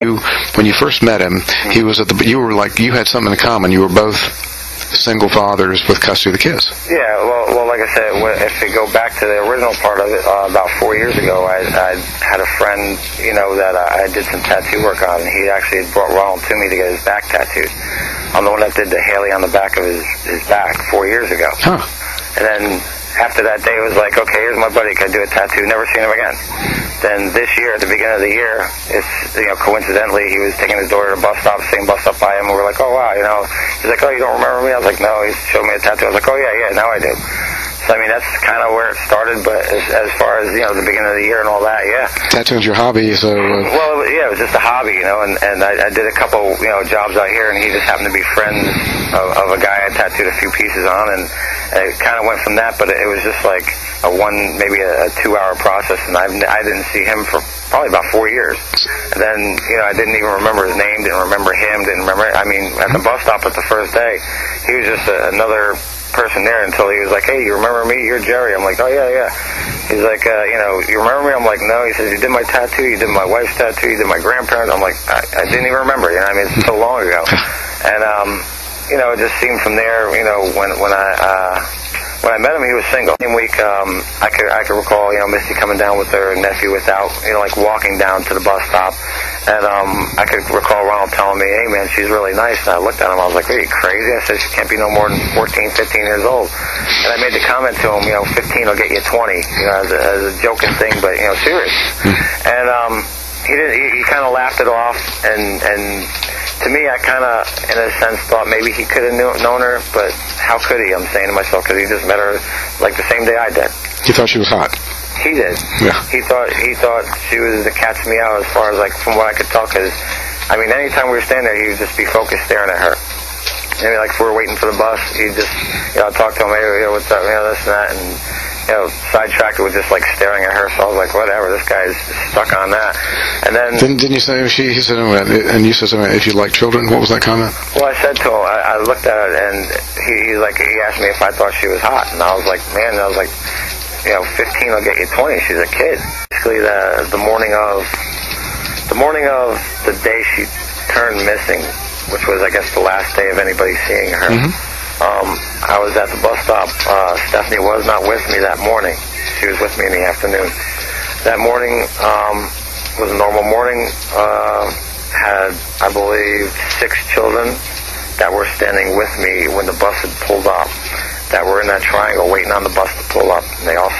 When you first met him, he was at the. You were like you had something in common. You were both single fathers with custody of the kids. Yeah, well, like I said, if we go back to the original part of it, about 4 years ago, I had a friend, that I did some tattoo work on, and he actually brought Ronald to me to get his back tattooed. I'm the one that did the Haleigh on the back of his back 4 years ago. Huh. And then after that day, it was like, okay, here's my buddy, can I do a tattoo? Never seen him again. Then this year, at the beginning of the year, it's, coincidentally, he was taking his daughter to the bus stop, same bus stop by him, and we were like, oh, wow, he's like, oh, you don't remember me? I was like, no, he showed me a tattoo. I was like, oh, yeah, now I do. So, that's kind of where it started, but as far as, the beginning of the year and all that, yeah. Tattooing's your hobby, so... Well, it was just a hobby, and I did a couple, jobs out here, and he just happened to be friends of a guy I tattooed a few pieces on, and it kind of went from that, but it was just like maybe a 2-hour process, and I didn't see him for probably about 4 years. And then, I didn't even remember his name, didn't remember him, at the bus stop at the first day, he was just another person there until he was like, hey, you remember me? You're Jerry. I'm like, oh, yeah. He's like, you remember me? I'm like, no. He says, you did my tattoo, you did my wife's tattoo, you did my grandparents. I'm like, I didn't even remember, it's so long ago. And, it just seemed from there, when I met him, he was single. Same week, I could recall, Misty coming down with her nephew without, walking down to the bus stop. And I could recall Ronald telling me, hey, man, she's really nice. And I looked at him, I was like, are you crazy? I said, she can't be no more than 14, 15 years old. And I made the comment to him, 15 will get you 20, as a joking thing, but, serious. And he kind of laughed it off, and to me, I kind of, in a sense, thought maybe he could have known her, but how could he? I'm saying to myself, because he just met her like the same day I did. You thought she was hot? He did. Yeah. He thought she was the cat's meow as far as, from what I could tell, because, anytime we were standing there, he would just be focused staring at her. Maybe, if we were waiting for the bus, he'd just, I'd talk to him, hey, what's up, this and that, and, sidetracked with just, staring at her, so I was like, whatever, this guy's stuck on that. And then... Didn't you say, he said, and you said something, if you like children, what was that comment? Well, I said to him, I looked at it, and he asked me if I thought she was hot, and I was like, 15 will get you 20, she's a kid. Basically, the morning of the day she turned missing, which was, I guess, the last day of anybody seeing her, I was at the bus stop. Stephanie was not with me that morning. She was with me in the afternoon. That morning was a normal morning. Had, I believe, 6 children that were standing with me when the bus had pulled up, that were in that triangle waiting on the bus to pull up. And they all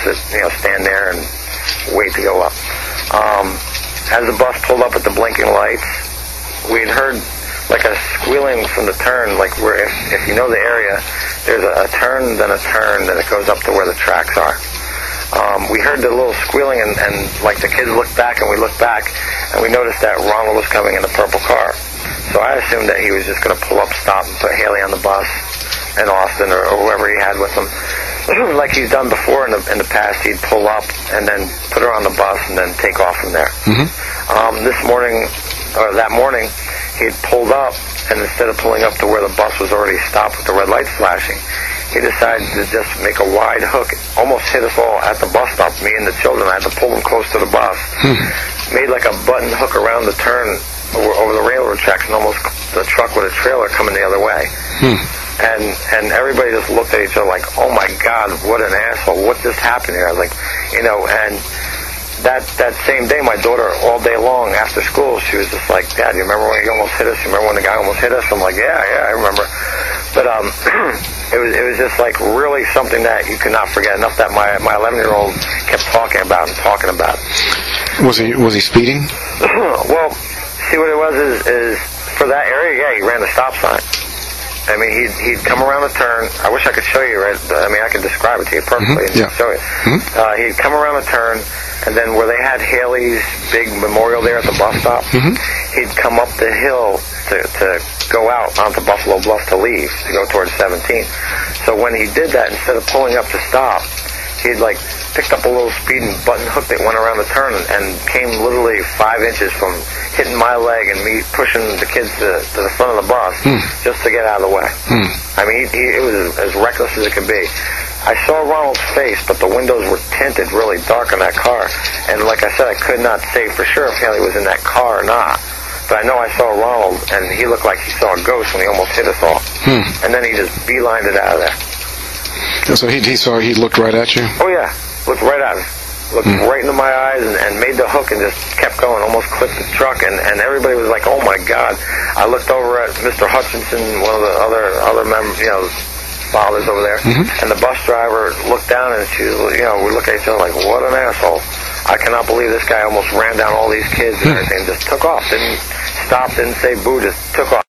stand there and wait to go up. As the bus pulled up at the blinking lights, we had heard like a squealing from the turn, like where if you know the area, there's a turn, then it goes up to where the tracks are. We heard the little squealing, and like the kids looked back, and we looked back, and we noticed that Ronald was coming in a purple car. So I assumed that he was just going to pull up, stop, and put Haleigh on the bus, and Austin or whoever he had with him. Like he's done before in the past, he'd pull up and then put her on the bus and then take off from there. This morning, or that morning, he'd pulled up, and instead of pulling up to where the bus was already stopped with the red lights flashing, he decided to just make a wide hook, almost hit us all at the bus stop, me and the children. I had to pull them close to the bus. Made like a button hook around the turn over the railroad tracks, and almost the truck with a trailer coming the other way. And everybody just looked at each other like, oh my God, what an asshole, what just happened here? I was like, and that same day, my daughter, all day long after school, she was just like, Dad, you remember when you almost hit us? You remember when the guy almost hit us? I'm like, yeah, I remember. But it was just like really something that you could not forget. Enough that my 11-year-old kept talking about. Was he speeding? Well, see what it was is for that area, yeah, he ran the stop sign. I mean, he'd come around the turn. I wish I could show you, right? I mean, I could describe it to you perfectly and show you. He'd come around the turn, and then where they had Haleigh's big memorial there at the bus stop, he'd come up the hill to go out onto Buffalo Bluff to leave, to go towards 17. So when he did that, instead of pulling up to stop, he'd like picked up a little speeding button hook that went around the turn and came literally 5 inches from hitting my leg and me pushing the kids to the front of the bus just to get out of the way. I mean, it was as reckless as it could be. I saw Ronald's face, but the windows were tinted really dark on that car. And like I said, I could not say for sure if Haleigh was in that car or not. But I know I saw Ronald, and he looked like he saw a ghost when he almost hit us all. And then he just beelined it out of there. So he looked right at you? Oh, yeah. Looked right at us. Looked right into my eyes and made the hook and just kept going, almost clipped the truck, and everybody was like, oh my God. I looked over at Mr. Hutchinson, one of the other members, fathers over there, and the bus driver looked down, and she was, we looked at each other like, what an asshole. I cannot believe this guy almost ran down all these kids and everything, just took off, didn't stop, didn't say boo, just took off.